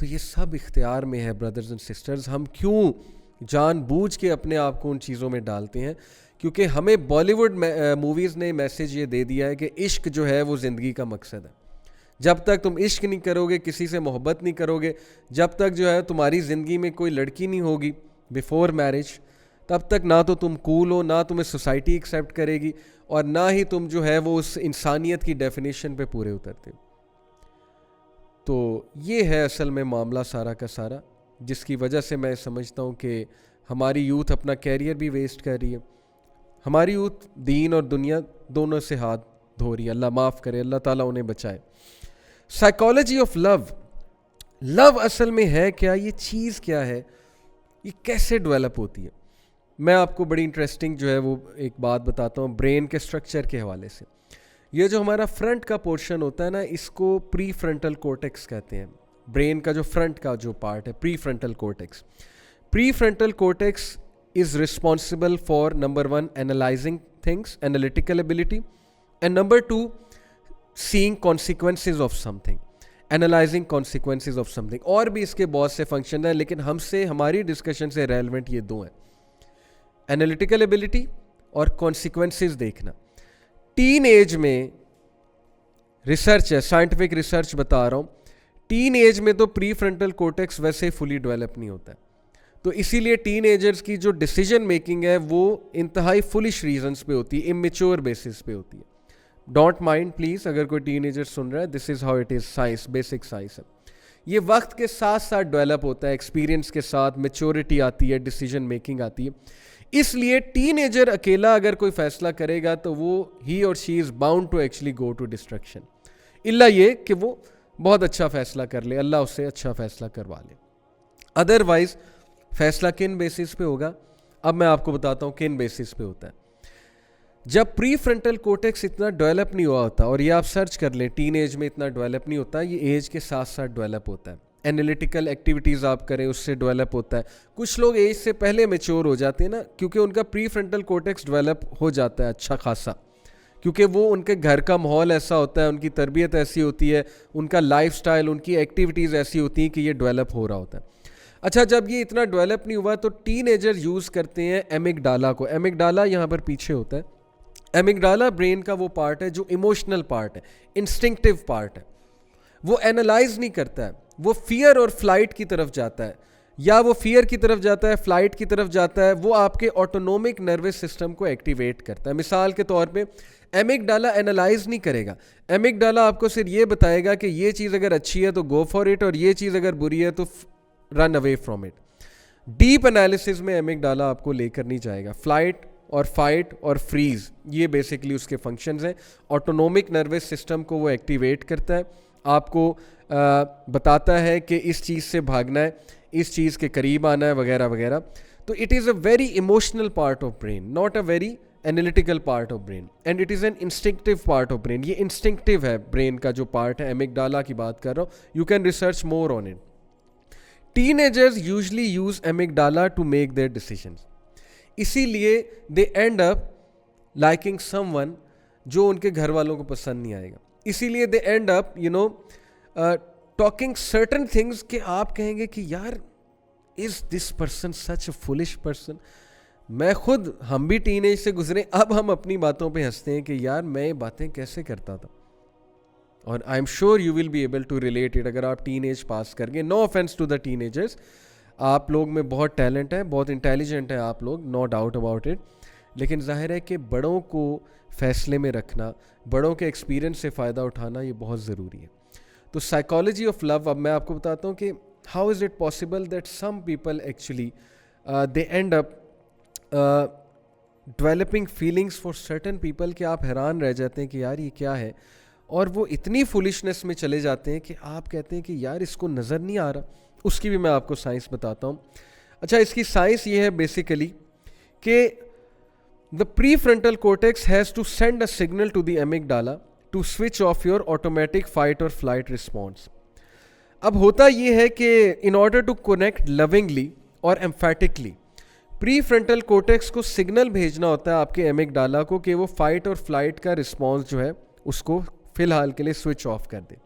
तो ये सब इख्तियार में है ब्रदर्स एंड सिस्टर्स। हम क्यों जानबूझ के अपने आप को उन चीज़ों में डालते हैं? क्योंकि हमें बॉलीवुड मूवीज़ ने मैसेज ये दे दिया है कि इश्क जो है वो ज़िंदगी का मकसद है। जब तक तुम इश्क नहीं करोगे, किसी से मोहब्बत नहीं करोगे, जब तक जो है तुम्हारी ज़िंदगी में कोई लड़की नहीं होगी बिफोर मैरिज, तब तक ना तो तुम कूल हो, ना तुम्हें सोसाइटी एक्सेप्ट करेगी, और ना ही तुम जो है वो उस इंसानियत की डेफिनेशन पे पूरे उतरते हो। तो ये है असल में मामला सारा का सारा, जिसकी वजह से मैं समझता हूँ कि हमारी यूथ अपना कैरियर भी वेस्ट कर रही है, हमारी यूथ दीन और दुनिया दोनों से हाथ धो रही है। अल्लाह माफ़ करे, अल्लाह ताला उन्हें बचाए। साइकोलॉजी ऑफ लव, लव असल में है क्या, ये चीज़ क्या है, ये कैसे डेवलप होती है? मैं आपको बड़ी इंटरेस्टिंग जो है वो एक बात बताता हूँ ब्रेन के स्ट्रक्चर के हवाले से। ये जो हमारा फ्रंट का पोर्शन होता है ना, इसको प्री फ्रंटल कोर्टेक्स कहते हैं। ब्रेन का जो फ्रंट का जो पार्ट है, pre frontal cortex. Pre frontal cortex is responsible for number 1 analyzing things, analytical ability, and number 2 seeing consequences of something, analyzing consequences of something। और भी इसके बहुत से फंक्शन है, लेकिन हमसे हमारी डिस्कशन से रेलेवेंट ये दो हैं, एनालिटिकल एबिलिटी और कॉन्सिक्वेंसेज देखना। टीन एज में रिसर्च है, साइंटिफिक रिसर्च बता रहा हूँ, टीन एज में तो प्री फ्रंटल कोर्टेक्स वैसे फुली डेवलप नहीं होता है, तो इसीलिए टीन एजर्स की जो डिसीजन मेकिंग है वो इंतहाई फुलिश रीजंस पे होती है, इमेच्योर बेसिस पे होती है। डोंट माइंड प्लीज़ अगर कोई टीन एजर सुन रहा है, this is how it is, science, basic science है। ये वक्त के साथ साथ डेवलप होता है, एक्सपीरियंस के साथ मेच्योरिटी आती है, डिसीजन मेकिंग आती है। इसलिए टीन एजर अकेला अगर कोई फैसला करेगा तो वो ही और she is bound to actually go to destruction, इल्ला ये कि वो बहुत अच्छा फैसला कर ले, अल्लाह उससे अच्छा फैसला करवा ले। अदरवाइज फैसला किन बेसिस पे होगा? अब मैं आपको बताता हूँ किन बेसिस पे होता है। जब प्री फ्रंटल कोर्टेक्स इतना डेवलप नहीं हुआ होता, और ये आप सर्च कर लें, टीन एज में इतना डेवलप नहीं होता, ये एज के साथ साथ डेवलप होता है। एनालिटिकल एक्टिविटीज़ आप करें उससे डेवलप होता है। कुछ लोग एज से पहले मैच्योर हो जाते हैं ना, क्योंकि उनका प्री फ्रंटल कोर्टेक्स डेवलप हो जाता है अच्छा खासा, क्योंकि वो उनके घर का माहौल ऐसा होता है, उनकी तरबियत ऐसी होती है, उनका लाइफस्टाइल, उनकी एक्टिविटीज़ ऐसी होती हैं कि ये डेवलप हो रहा होता है। अच्छा, जब ये इतना डेवलप नहीं हुआ तो टीनेजर यूज़ करते हैं एमिगडाला को। एमिगडाला यहाँ पर पीछे होता है। एमिगडाला ब्रेन का वो पार्ट है जो इमोशनल पार्ट है, इंस्टिंक्टिव पार्ट है। वो एनालाइज नहीं करता है, वो फियर और फ्लाइट की तरफ जाता है, या वो फियर की तरफ जाता है, फ्लाइट की तरफ जाता है। वो आपके ऑटोनोमिक नर्वस सिस्टम को एक्टिवेट करता है। मिसाल के तौर पे एमिगडाला एनालाइज नहीं करेगा, एमिगडाला आपको सिर्फ ये बताएगा कि ये चीज़ अगर अच्छी है तो गो फॉर इट, और ये चीज़ अगर बुरी है तो run away from it. Deep analysis में एमिगडाला आपको लेकर नहीं जाएगा। फ्लाइट और फाइट और फ्रीज, ये बेसिकली उसके फंक्शंस हैं। ऑटोनोमिक नर्वस सिस्टम को वो एक्टिवेट करता है, आपको बताता है कि इस चीज़ से भागना है, इस चीज़ के करीब आना है, वगैरह वगैरह। तो it is a very emotional part of brain, not a very analytical part of brain, and it is an instinctive part of brain. ये इंस्टिंक्टिव है ब्रेन का जो पार्ट है, एमिगडाला की बात कर रहा हूँ। You can research more on it. Teenagers usually use amygdala to make their decisions. इसीलिए they end up liking someone जो उनके घर वालों को पसंद नहीं आएगा। इसीलिए they end up talking certain things कि आप कहेंगे कि यार is this person such a foolish person। मैं खुद, हम भी टीनेज से गुजरे, अब हम अपनी बातों पे हंसते हैं कि यार मैं ये बातें कैसे करता था, और I am sure you will be able to relate it अगर आप टीन एज पास कर गए। No offence to the teenagers, आप लोग में बहुत टैलेंट है, बहुत इंटेलिजेंट है आप लोग, नो डाउट अबाउट इट। लेकिन जाहिर है कि बड़ों को फैसले में रखना, बड़ों के एक्सपीरियंस से फ़ायदा उठाना, ये बहुत ज़रूरी है। तो साइकोलॉजी ऑफ लव, अब मैं आपको बताता हूँ कि how is it possible that some people actually they end up developing feelings for certain people, कि आप हैरान रह जाते हैं कि यार ये क्या है, और वो इतनी फुलिशनेस में चले जाते हैं कि आप कहते हैं कि यार इसको नज़र नहीं आ रहा। उसकी भी मैं आपको साइंस बताता हूँ। अच्छा, इसकी साइंस ये है बेसिकली कि the prefrontal cortex has to send a signal to the amygdala to switch off your automatic fight और फ्लाइट रिस्पॉन्स। अब होता ये है कि in order to connect lovingly और एम्फेटिकली, प्री फ्रंटल कोर्टेक्स को सिग्नल भेजना होता है आपके एमिगडाला को कि वो फाइट और फ्लाइट का रिस्पॉन्स जो है उसको फ़िलहाल के लिए स्विच ऑफ कर दे।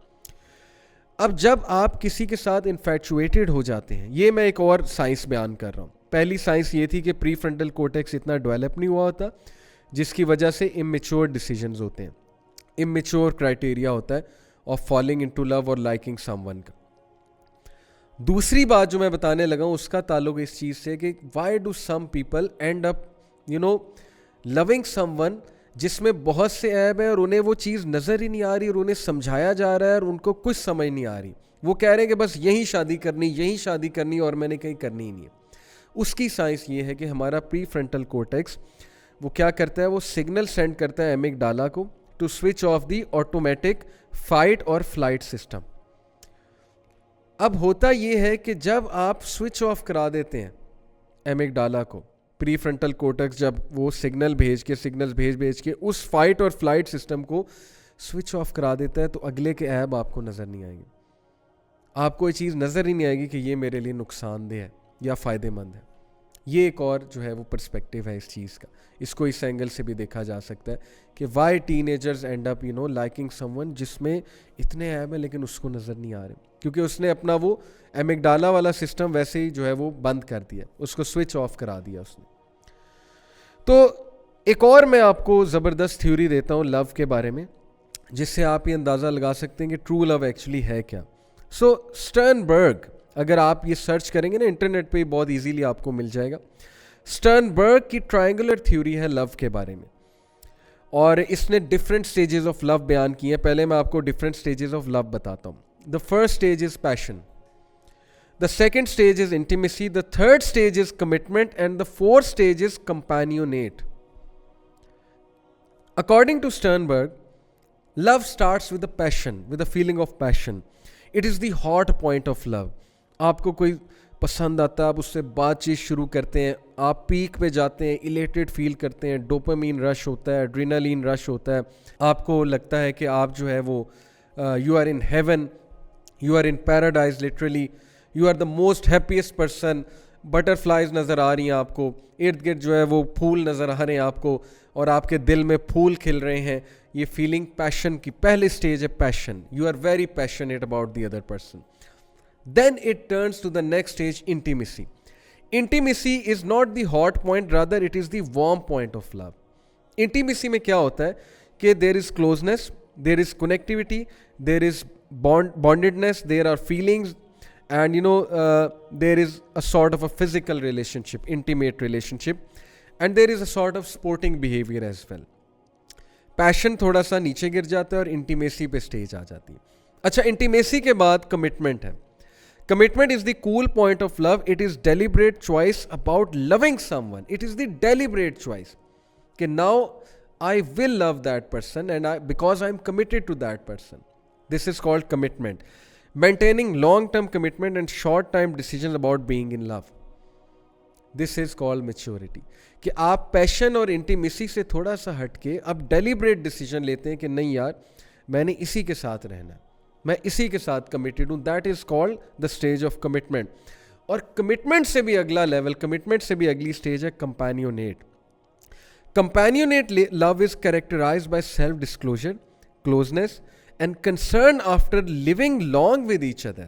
अब जब आप किसी के साथ इन्फैचुएटेड हो जाते हैं, ये मैं एक और साइंस बयान कर रहा हूँ। पहली साइंस ये थी कि प्री फ्रंटल कोर्टेक्स इतना डेवलप नहीं हुआ होता, जिसकी वजह से इमेच्योर डिसीजंस होते हैं, इमेच्योर क्राइटेरिया होता है ऑफ फॉलिंग इनटू लव और लाइकिंग समवन का। दूसरी बात जो मैं बताने लगा हूँ उसका ताल्लुक इस चीज़ से कि why do some people end up loving someone जिसमें बहुत से ऐब है और उन्हें वो चीज़ नज़र ही नहीं आ रही और उन्हें समझाया जा रहा है और उनको कुछ समझ नहीं आ रही। वो कह रहे हैं कि बस यही शादी करनी और मैंने कहीं करनी ही नहीं है। उसकी साइंस ये है कि हमारा प्री फ्रंटल कोर्टेक्स वो क्या करता है, वो सिग्नल सेंड करता है एमिगडाला को to switch off the automatic fight और फ्लाइट सिस्टम। अब होता ये है कि जब आप स्विच ऑफ करा देते हैं एमिगडाला को, प्री फ्रंटल कोर्टेक्स जब वो सिग्नल्स भेज के उस फाइट और फ्लाइट सिस्टम को स्विच ऑफ करा देता है, तो अगले के ऐब आपको नज़र नहीं आएंगे। आपको ये चीज़ नज़र ही नहीं आएगी कि ये मेरे लिए नुकसानदेह है या फ़ायदेमंद है। ये एक और जो है वो पर्सपेक्टिव है इस चीज़ का। इसको इस एंगल से भी देखा जा सकता है कि why teenagers end up liking someone जिसमें इतने ऐब है लेकिन उसको नज़र नहीं आ रहे, क्योंकि उसने अपना वो एमिगडाला वाला सिस्टम वैसे ही जो है वो बंद कर दिया, उसको स्विच ऑफ करा दिया उसने। तो एक और मैं आपको ज़बरदस्त थ्योरी देता हूँ लव के बारे में, जिससे आप ये अंदाज़ा लगा सकते हैं कि ट्रू लव एक्चुअली है क्या। सो स्टर्नबर्ग, अगर आप ये सर्च करेंगे ना इंटरनेट पे, बहुत इजीली आपको मिल जाएगा। स्टर्नबर्ग की ट्रायंगुलर थ्योरी है लव के बारे में, और इसने डिफरेंट स्टेजेस ऑफ लव बयान किए हैं। पहले मैं आपको डिफरेंट स्टेजेस ऑफ लव बताता हूँ। The first stage is passion, the second stage is intimacy, the third stage is commitment and the fourth stage is companionate. According to Sternberg, love starts with a passion, with a feeling of passion. It is the hot point of love. आपको कोई पसंद आता है, आप उससे बातचीत शुरू करते हैं, आप पीक पे जाते हैं, इलेटेड फील करते हैं, डोपामीन रश होता है, एड्रेनालिन रश होता है, आपको लगता है कि आप जो है वो you are in heaven, you are in paradise, literally you are the most happiest person. Butterflies नज़र आ रही हैं आपको, इर्द गिर्द जो है वो फूल नज़र आ रहे हैं आपको, और आपके दिल में फूल खिल रहे हैं। ये फीलिंग पैशन की पहली स्टेज है, passion. You are very passionate about the other person. Then it turns to the next stage, intimacy. Intimacy is not the hot point, rather it is the warm point of love. Intimacy में क्या होता है कि there is closeness, there is connectivity, there is bondedness, there are feelings, and there is a sort of a physical relationship, intimate relationship, and there is a sort of sporting behavior as well. Passion थोड़ा सा नीचे गिर जाता है और intimacy पे stage आ जाती है। अच्छा, इंटीमेसी के बाद कमिटमेंट है। Commitment is the cool point of love. It is deliberate choice about loving someone. It is the deliberate choice कि now I will love that person and because I am committed to that person. This is called commitment. Maintaining long-term commitment and short-term decisions about being in love. This is called maturity. कि आप passion और intimacy से थोड़ा सा हटके अब deliberate decision लेते हैं कि नहीं यार, मैंने इसी के साथ रहना है, मैं इसी के साथ कमिटेड हूँ। That is called the stage of commitment. और कमिटमेंट से भी अगला लेवल, कमिटमेंट से भी अगली स्टेज है companionate. Companionate love is characterized by self disclosure, closeness and concern after living long with each other.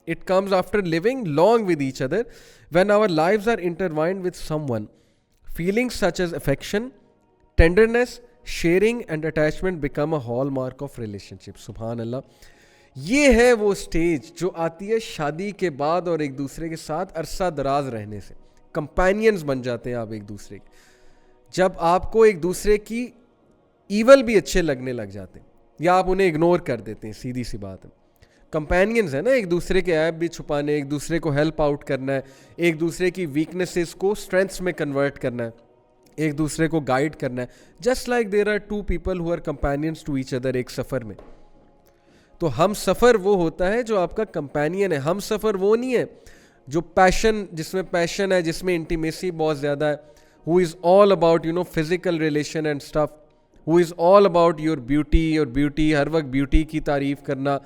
It comes after living long with each other, when our lives are intertwined with someone. Feelings such as affection, tenderness, sharing and attachment become a hallmark of relationship. Subhan Allah. ये है वो stage जो आती है शादी के बाद और एक दूसरे के साथ अरसा दराज रहने से। कंपेनियंस बन जाते हैं आप एक दूसरे के। जब आपको एक दूसरे की ईवल भी अच्छे लगने लग जाते हैं या आप उन्हें इग्नोर कर देते हैं, सीधी सी बात है। कंपेनियंस है ना, एक दूसरे के ऐप भी छुपाने, एक दूसरे को हेल्प आउट करना है, एक दूसरे की वीकनेसेस को स्ट्रेंथ्स में कन्वर्ट करना है, एक दूसरे को गाइड करना है। Just like there are two people who are companions to each other एक सफ़र में। तो हम सफ़र वो होता है जो आपका कंपेनियन है। हम सफ़र वो नहीं है जो पैशन, जिसमें पैशन है, जिसमें इंटीमेसी बहुत ज़्यादा है, who is all about physical relation and stuff, who is all about your beauty, हर वक्त ब्यूटी की तारीफ़ करना,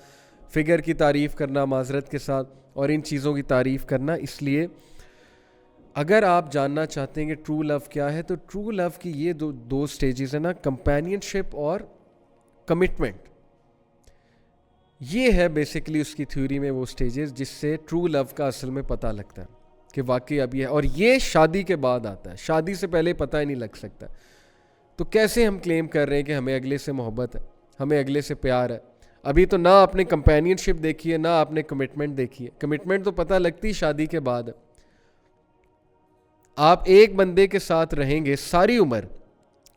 फिगर की तारीफ़ करना माजरत के साथ, और इन चीज़ों की तारीफ़ करना। इसलिए अगर आप जानना चाहते हैं कि ट्रू लव क्या है, तो ट्रू लव की ये दो स्टेजेस है ना, कंपेनियनशिप और कमिटमेंट। ये है बेसिकली उसकी थ्योरी में वो स्टेजेस जिससे ट्रू लव का असल में पता लगता है कि वाकई अब ये है। और ये शादी के बाद आता है, शादी से पहले पता ही नहीं लग सकता। तो कैसे हम क्लेम कर रहे हैं कि हमें अगले से मोहब्बत है, हमें अगले से प्यार है? अभी तो ना आपने कंपेनियनशिप देखी है, ना आपने कमिटमेंट देखी है। कमिटमेंट तो पता लगती शादी के बाद है। आप एक बंदे के साथ रहेंगे सारी उम्र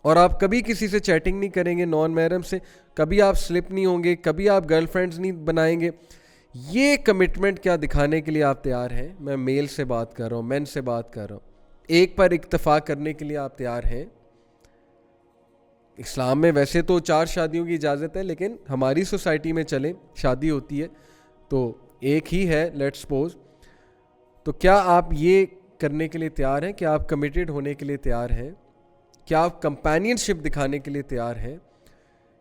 और आप कभी किसी से चैटिंग नहीं करेंगे नॉन महरम से, कभी आप स्लिप नहीं होंगे, कभी आप गर्लफ्रेंड्स नहीं बनाएंगे। ये कमिटमेंट क्या दिखाने के लिए आप तैयार हैं? मैं मेल से बात कर रहा हूँ, मैन से बात कर रहा हूँ। एक पर इत्तेफाक करने के लिए आप तैयार हैं? इस्लाम में वैसे तो 4 शादियों की इजाज़त है, लेकिन हमारी सोसाइटी में चलें शादी होती है तो एक ही है, लेट्स सपोज। तो क्या आप ये करने के लिए तैयार हैं? क्या आप कमिटेड होने के लिए तैयार हैं? क्या आप कंपेनियनशिप दिखाने के लिए तैयार हैं?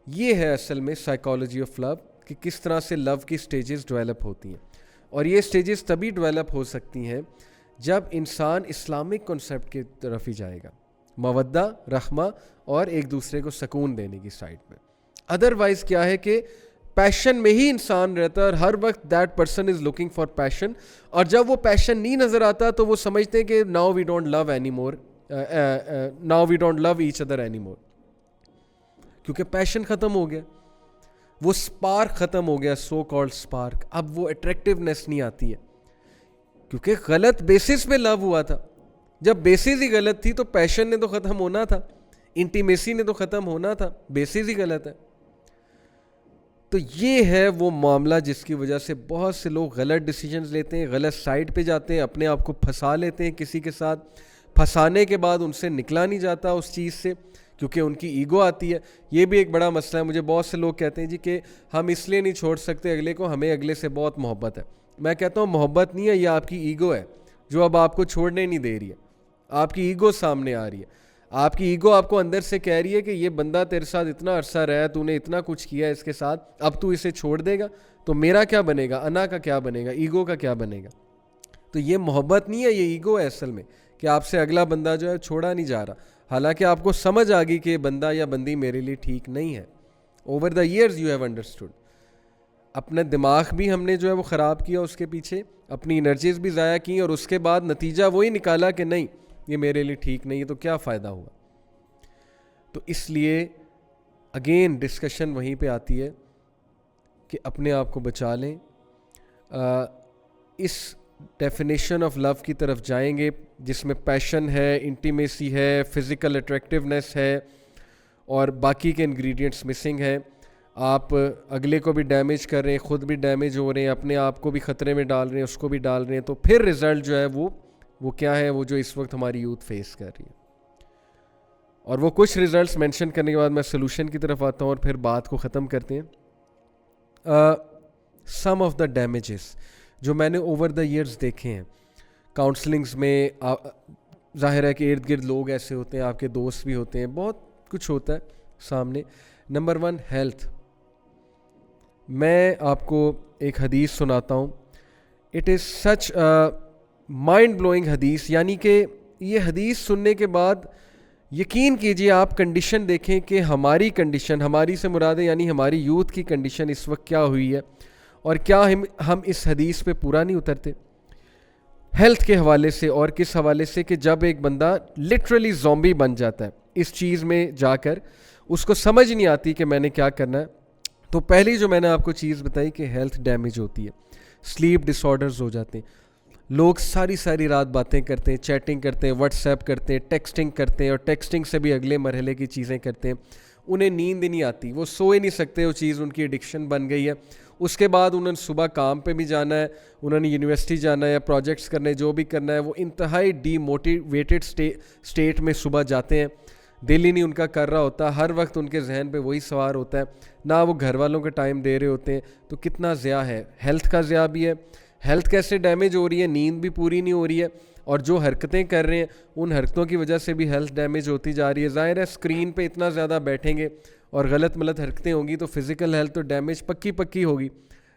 ये है असल में साइकोलॉजी ऑफ लव, कि किस तरह से लव की स्टेजेस डेवलप होती हैं। और ये स्टेजेस तभी डेवलप हो सकती हैं जब इंसान इस्लामिक कॉन्सेप्ट की तरफ ही जाएगा, मवद्दा, रहमा और एक दूसरे को सुकून देने की साइड में। अदरवाइज क्या है कि पैशन में ही इंसान रहता है और हर वक्त that person is looking for passion, और जब वो पैशन नहीं नज़र आता तो वो समझते हैं कि now we don't love any more, now we don't love each other any more, क्योंकि पैशन ख़त्म हो गया, वो स्पार्क ख़त्म हो गया, सो कॉल्ड स्पार्क। अब वो अट्रैक्टिवनेस नहीं आती है, क्योंकि गलत बेसिस पे लव हुआ था। जब बेसिस ही गलत थी तो पैशन ने तो ख़त्म होना था, इंटीमेसी ने तो ख़त्म होना था, बेसिस ही गलत है। तो ये है वो मामला जिसकी वजह से बहुत से लोग गलत डिसीजंस लेते हैं, गलत साइड पे जाते हैं, अपने आप को फंसा लेते हैं किसी के साथ। फंसाने के बाद उनसे निकला नहीं जाता उस चीज़ से, क्योंकि उनकी ईगो आती है। ये भी एक बड़ा मसला है। मुझे बहुत से लोग कहते हैं जी कि हम इसलिए नहीं छोड़ सकते अगले को, हमें अगले से बहुत मोहब्बत है। मैं कहता हूँ मोहब्बत नहीं है, ये आपकी ईगो है जो अब आपको छोड़ने नहीं दे रही है। आपकी ईगो सामने आ रही है, आपकी ईगो आपको अंदर से कह रही है कि ये बंदा तेरे साथ इतना अरसा रहा, तूने इतना कुछ किया इसके साथ, अब तू इसे छोड़ देगा तो मेरा क्या बनेगा, अना का क्या बनेगा, ईगो का क्या बनेगा। तो ये मोहब्बत नहीं है, ये ईगो है असल में, कि आपसे अगला बंदा जो है छोड़ा नहीं जा रहा, हालांकि आपको समझ आ गई कि ये बंदा या बंदी मेरे लिए ठीक नहीं है। Over the years you have understood. अपना दिमाग भी हमने जो है वो ख़राब किया उसके पीछे, अपनी एनर्जीज भी ज़ाया की, और उसके बाद नतीजा वही निकाला कि नहीं ये मेरे लिए ठीक नहीं है, तो क्या फ़ायदा हुआ। तो इसलिए अगेन डिस्कशन वहीं पे आती है कि अपने आप को बचा लें। इस डेफिनेशन ऑफ लव की तरफ जाएंगे जिसमें पैशन है, इंटीमेसी है, फिज़िकल अट्रैक्टिवनेस है और बाकी के इंग्रेडिएंट्स मिसिंग है। आप अगले को भी डैमेज कर रहे हैं, ख़ुद भी डैमेज हो रहे हैं, अपने आप को भी ख़तरे में डाल रहे हैं, उसको भी डाल रहे हैं। तो फिर रिज़ल्ट जो है वो क्या है, वो जो इस वक्त हमारी यूथ फेस कर रही है। और वो कुछ रिज़ल्ट्स मेंशन करने के बाद मैं सोल्यूशन की तरफ आता हूँ और फिर बात को ख़त्म करते हैं। सम ऑफ द डैमेजेस जो मैंने ओवर द ईयर्स देखे हैं काउंसलिंग्स में, ज़ाहिर है कि इर्द गिर्द लोग ऐसे होते हैं, आपके दोस्त भी होते हैं, बहुत कुछ होता है सामने। Number 1, health. मैं आपको एक हदीस सुनाता हूँ। It is such mind blowing हदीस, यानी कि ये हदीस सुनने के बाद यकीन कीजिए आप कंडीशन देखें कि हमारी कंडीशन, हमारी से मुराद है यानी हमारी यूथ की कंडीशन इस वक्त क्या हुई है, और क्या हम इस हदीस पे पूरा नहीं उतरते हेल्थ के हवाले से। और किस हवाले से कि जब एक बंदा लिटरली ज़ॉम्बी बन जाता है इस चीज़ में जाकर, उसको समझ नहीं आती कि मैंने क्या करना है। तो पहली जो मैंने आपको चीज़ बताई कि हेल्थ डैमेज होती है, स्लीप डिसऑर्डर्स हो जाते हैं। लोग सारी सारी रात बातें करते हैं, चैटिंग करते हैं, व्हाट्सएप करते हैं, टेक्सटिंग करते हैं, और टेक्सटिंग से भी अगले मरहले की चीज़ें करते हैं। उन्हें नींद नहीं आती, वो सो ही नहीं सकते, वो चीज़ उनकी एडिक्शन बन गई है। उसके बाद उन्होंने सुबह काम पे भी जाना है, उन्होंने यूनिवर्सिटी जाना है या प्रोजेक्ट्स करने, जो भी करना है, वो इंतहाई डीमोटिवेटेड स्टेट में सुबह जाते हैं। दिल ही नहीं उनका कर रहा होता, हर वक्त उनके जहन पे वही सवार होता है, ना वो घर वालों का टाइम दे रहे होते हैं। तो कितना ज़िया है, हेल्थ का ज़िया भी है। हेल्थ कैसे डैमेज हो रही है, नींद भी पूरी नहीं हो रही है, और जो हरकतें कर रहे हैं उन हरकतों की वजह से भी हेल्थ डैमेज होती जा रही है। ज़ाहिर है स्क्रीन पे इतना ज़्यादा बैठेंगे और गलत मलत हरकतें होंगी तो फिज़िकल हेल्थ तो डैमेज पक्की होगी।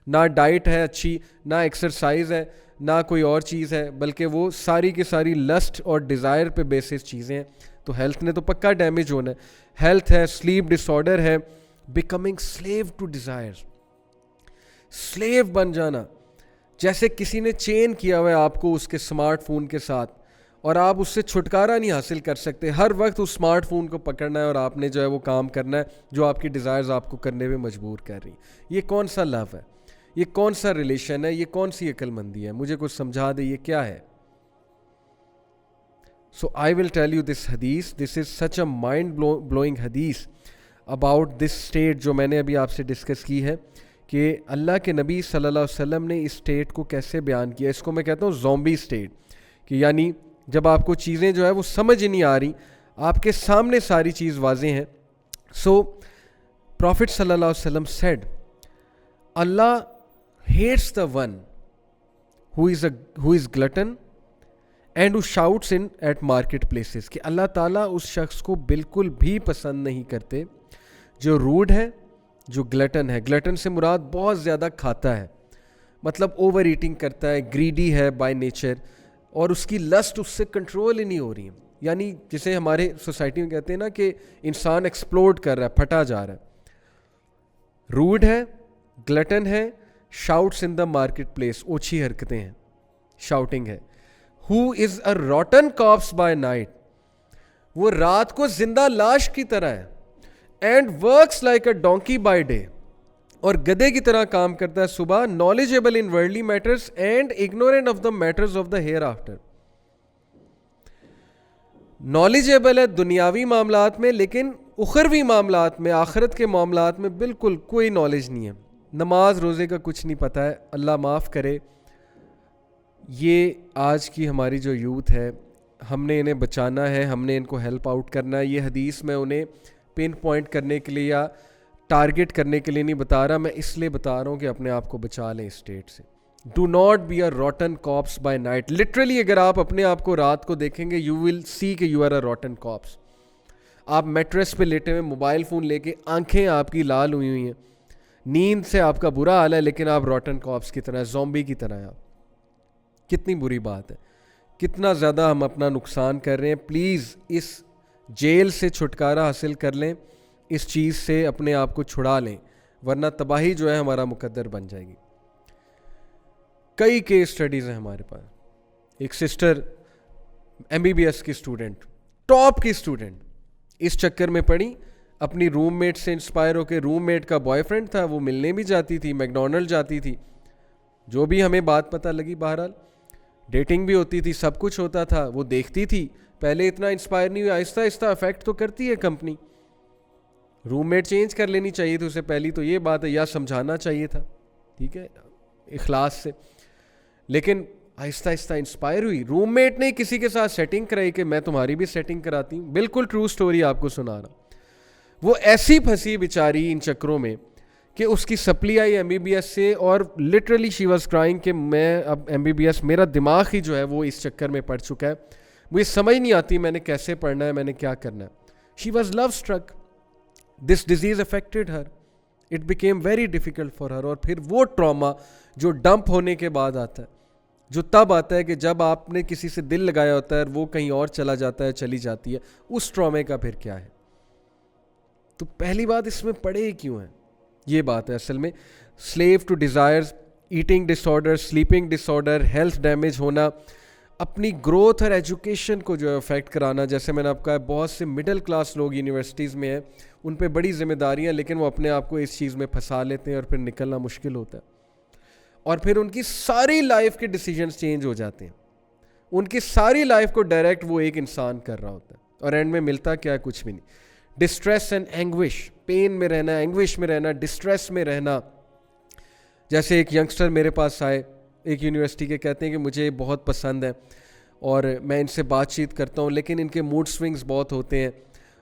ना डाइट है अच्छी, ना एक्सरसाइज है, ना कोई और चीज़ है, बल्कि वो सारी की सारी लस्ट और डिज़ायर पे बेसिस चीज़ें हैं। तो हेल्थ ने तो पक्का डैमेज होना है। हेल्थ है, स्लीप डिसऑर्डर है, becoming slave to desire. Slave बन जाना, जैसे किसी ने चेन किया हुआ है आपको उसके स्मार्टफोन के साथ और आप उससे छुटकारा नहीं हासिल कर सकते। हर वक्त उस स्मार्टफोन को पकड़ना है और आपने जो है वो काम करना है जो आपकी डिज़ायर्स आपको करने में मजबूर कर रही। ये कौन सा लव है? ये कौन सा रिलेशन है? ये कौन सी अक्लमंदी है? मुझे कुछ समझा दे, ये क्या है? So I will tell you this हदीस, this is such a mind blowing हदीस अबाउट दिस स्टेट जो मैंने अभी आपसे डिस्कस की है कि अल्लाह के नबी सल्लल्लाहु अलैहि वसल्लम ने इस स्टेट को कैसे बयान किया। इसको मैं कहता हूँ ज़ॉम्बी स्टेट, कि यानी जब आपको चीज़ें जो है वो समझ ही नहीं आ रही, आपके सामने सारी चीज़ वाज़ेह हैं। सो प्रॉफिट सल्लल्लाहु अलैहि वसल्लम said, Allah hates the one who is glutton and who shouts in at market places, कि अल्लाह ताला उस शख्स को बिल्कुल भी पसंद नहीं करते जो रूड है, जो ग्लटन है। ग्लटन से मुराद बहुत ज़्यादा खाता है, मतलब ओवर ईटिंग करता है, ग्रीडी है बाय नेचर और उसकी लस्ट उससे कंट्रोल ही नहीं हो रही है। यानी जिसे हमारे सोसाइटी में कहते हैं ना कि इंसान एक्सप्लोड कर रहा है, फटा जा रहा है। रूड है, ग्लटन है, shouts in the market place, ओछी हरकतें हैं, शाउटिंग है। Who is a rotten corpse by night, वो रात को जिंदा लाश की तरह है। And works like a donkey by day, और गधे की तरह काम करता है सुबह। Knowledgeable in worldly matters and ignorant of the matters of the hereafter, knowledgeable है दुनियावी मामलात में लेकिन उखरवी मामलात में, आखिरत के मामलात में बिल्कुल कोई नॉलेज नहीं है। नमाज रोज़े का कुछ नहीं पता है, अल्लाह माफ़ करे। ये आज की हमारी जो यूथ है, हमने इन्हें बचाना है, हमने इनको हेल्प आउट करना है। ये हदीस मैं उन्हें पिन पॉइंट करने के लिए या टारगेट करने के लिए नहीं बता रहा, मैं इसलिए बता रहा हूँ कि अपने आप को बचा लें इस स्टेट से। Do not be a rotten corpse by night. Literally अगर आप अपने आप को रात को देखेंगे, यू विल सी कि you are a rotten corpse. आप मैट्रेस पे लेटे हुए, मोबाइल फ़ोन लेके, आंखें आपकी लाल हुई हुई हैं, नींद से आपका बुरा हाल है, लेकिन आप रॉटन कॉप्स की तरह, ज़ॉम्बी की तरह हैं आप। कितनी बुरी बात है, कितना ज़्यादा हम अपना नुकसान कर रहे हैं। प्लीज़ इस जेल से छुटकारा हासिल कर लें, इस चीज़ से अपने आप को छुड़ा लें, वरना तबाही जो है हमारा मुकद्दर बन जाएगी। कई केस स्टडीज़ हैं हमारे पास। एक सिस्टर MBBS की स्टूडेंट, टॉप की स्टूडेंट, इस चक्कर में पड़ी, अपनी रूममेट से इंस्पायर होकर, रूममेट का बॉयफ्रेंड था, वो मिलने भी जाती थी, मैकडोनल्ड जाती थी, जो भी हमें बात पता लगी, बहरहाल डेटिंग भी होती थी, सब कुछ होता था। वो देखती थी, पहले इतना इंस्पायर नहीं हुई, आहिस्ता आहिस्ता अफेक्ट तो करती है कंपनी। रूममेट चेंज कर लेनी चाहिए थी उसे, पहली तो ये बात है, या समझाना चाहिए था, ठीक है, इखलास से। लेकिन आहिस्ता आहिस्ता इंस्पायर हुई, रूममेट ने किसी के साथ सेटिंग कराई कि मैं तुम्हारी भी सेटिंग कराती हूँ। बिल्कुल ट्रू स्टोरी आपको सुना रहा। वो ऐसी फंसी बेचारी इन चक्करों में कि उसकी सप्ली आई MBBS से, और लिटरली शी वाज क्राइंग कि मैं अब MBBS, मेरा दिमाग ही जो है वो इस चक्कर में पड़ चुका है, मुझे समझ नहीं आती मैंने कैसे पढ़ना है, मैंने क्या करना है। She was love struck, this disease affected her, it became very difficult for her. और फिर वो ट्रॉमा जो डंप होने के बाद आता है, जो तब आता है कि जब आपने किसी से दिल लगाया होता है और वो कहीं और चला जाता है, चली जाती है, उस ट्रॉमे का फिर क्या है। तो पहली बात, इसमें पड़े ही क्यों हैं, ये बात है असल में। Slave to desires, eating disorder, sleeping disorder, health damage होना, अपनी ग्रोथ और एजुकेशन को जो है अफेक्ट कराना। जैसे मैंने आपको कहा, बहुत से मिडिल क्लास लोग यूनिवर्सिटीज़ में हैं, उन पे बड़ी जिम्मेदारियां, लेकिन वो अपने आप को इस चीज़ में फंसा लेते हैं और फिर निकलना मुश्किल होता है। और फिर उनकी सारी लाइफ के डिसीजंस चेंज हो जाते हैं, उनकी सारी लाइफ को डायरेक्ट वो एक इंसान कर रहा होता है, और एंड में मिलता क्या है, कुछ भी नहीं। डिस्ट्रेस एंड एंग्विश, पेन में रहना, एंग्विश में रहना, डिस्ट्रेस में रहना। जैसे एक यंगस्टर मेरे पास आए, एक यूनिवर्सिटी के, कहते हैं कि मुझे बहुत पसंद है और मैं इनसे बातचीत करता हूँ, लेकिन इनके मूड स्विंग्स बहुत होते हैं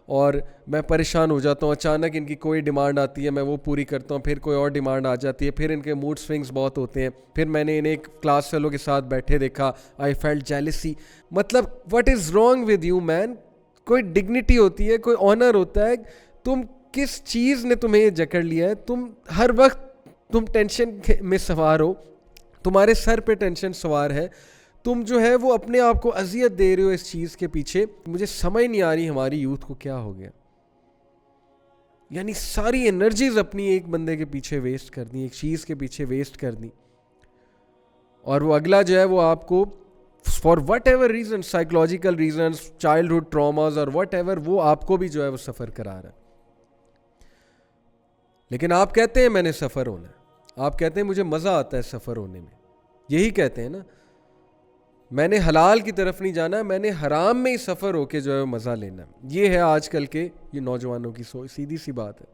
और मैं परेशान हो जाता हूँ। अचानक इनकी कोई डिमांड आती है, मैं वो पूरी करता हूँ, फिर कोई और डिमांड आ जाती है, फिर इनके मूड स्विंग्स बहुत होते हैं। फिर मैंने इन्हें एक क्लास फेलो के साथ बैठे देखा, आई फेल्ट जेलसी। मतलब what is wrong with you man? कोई डिग्निटी होती है, कोई ऑनर होता है, तुम किस चीज़ ने तुम्हें ये जकड़ लिया है? तुम हर वक्त तुम टेंशन में सवार हो, तुम्हारे सर पे टेंशन सवार है, तुम जो है वो अपने आप को अजियत दे रहे हो इस चीज़ के पीछे। मुझे समझ नहीं आ रही हमारी यूथ को क्या हो गया। यानी सारी एनर्जीज अपनी एक बंदे के पीछे वेस्ट कर दी, एक चीज़ के पीछे वेस्ट कर दी, और वो अगला जो है वो आपको for whatever reason, psychological reason, childhood traumas और वट एवर, वो आपको भी जो है वो सफ़र करा रहा है। लेकिन आप कहते हैं मैंने सफ़र होना है, आप कहते हैं मुझे मज़ा आता है सफ़र होने में, यही कहते हैं ना, मैंने हलाल की तरफ नहीं जाना, मैंने हराम में ही सफ़र होके जो है मज़ा लेना है। ये है आजकल के ये नौजवानों की सोच, सीधी सी बात है।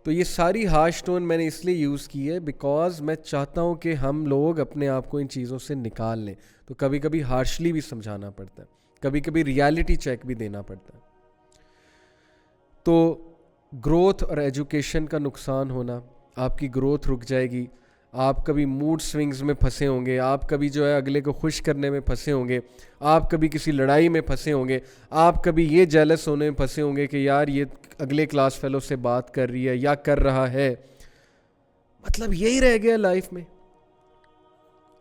तो ये सारी हार्श टोन मैंने इसलिए यूज़ की है बिकॉज मैं चाहता हूँ कि हम लोग अपने आप को इन चीज़ों से निकाल लें। तो कभी कभी हार्शली भी समझाना पड़ता है, कभी कभी रियलिटी चेक भी देना पड़ता है। तो ग्रोथ और एजुकेशन का नुकसान होना, आपकी ग्रोथ रुक जाएगी, आप कभी मूड स्विंग्स में फंसे होंगे, आप कभी जो है अगले को खुश करने में फंसे होंगे, आप कभी किसी लड़ाई में फंसे होंगे, आप कभी ये जेलस होने में फंसे होंगे कि यार ये अगले क्लास फेलो से बात कर रही है या कर रहा है, मतलब यही रह गया लाइफ में।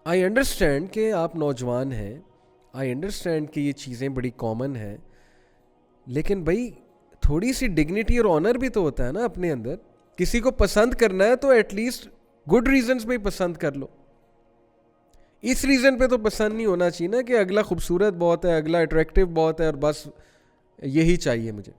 आई अंडरस्टैंड कि आप नौजवान हैं, आई अंडरस्टैंड कि ये चीज़ें बड़ी कॉमन हैं, लेकिन भाई थोड़ी सी डिग्निटी और ऑनर भी तो होता है ना अपने अंदर। किसी को पसंद करना है तो एटलीस्ट गुड रीजंस पे ही पसंद कर लो, इस रीज़न पे तो पसंद नहीं होना चाहिए ना कि अगला खूबसूरत बहुत है, अगला अट्रैक्टिव बहुत है और बस यही चाहिए मुझे।